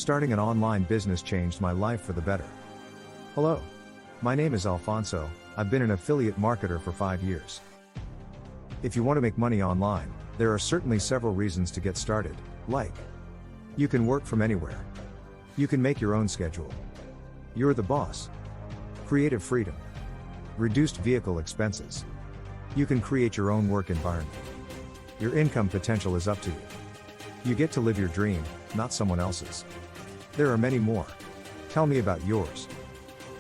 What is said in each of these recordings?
Starting an online business changed my life for the better. Hello. My name is Alfonso. I've been an affiliate marketer for 5 years. If you want to make money online, there are certainly several reasons to get started, like you can work from anywhere. You can make your own schedule. You're the boss. Creative freedom. Reduced vehicle expenses. You can create your own work environment. Your income potential is up to you. You get to live your dream, not someone else's. There are many more. Tell me about yours.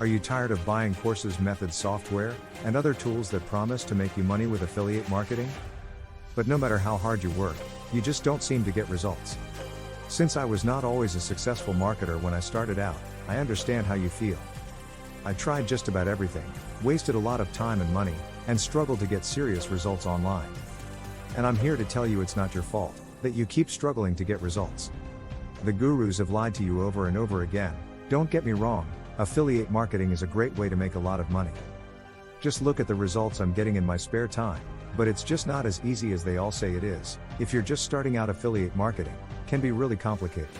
Are you tired of buying courses, methods, software, and other tools that promise to make you money with affiliate marketing? But no matter how hard you work, you just don't seem to get results. Since I was not always a successful marketer when I started out, I understand how you feel. I tried just about everything, wasted a lot of time and money, and struggled to get serious results online. And I'm here to tell you it's not your fault that you keep struggling to get results. The gurus have lied to you over and over again. Don't get me wrong, affiliate marketing is a great way to make a lot of money. Just look at the results I'm getting in my spare time, but it's just not as easy as they all say it is. If you're just starting out, affiliate marketing can be really complicated.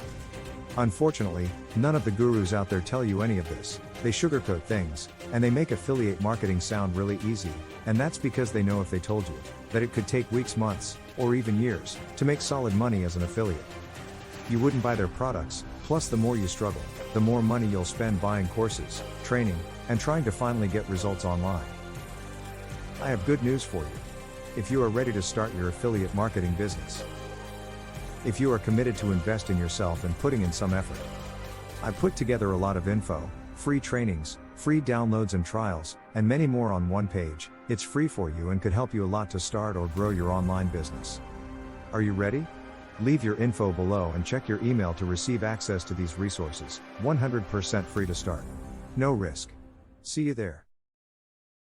Unfortunately, none of the gurus out there tell you any of this. They sugarcoat things, and they make affiliate marketing sound really easy, and that's because they know if they told you that it could take weeks, months, or even years to make solid money as an affiliate, you wouldn't buy their products. Plus, the more you struggle, the more money you'll spend buying courses, training, and trying to finally get results online. I have good news for you. If you are ready to start your affiliate marketing business, if you are committed to invest in yourself and putting in some effort, I put together a lot of info, free trainings, free downloads and trials, and many more on one page. It's free for you and could help you a lot to start or grow your online business. Are you ready? Leave your info below and check your email to receive access to these resources. 100% free to start. No risk. See you there.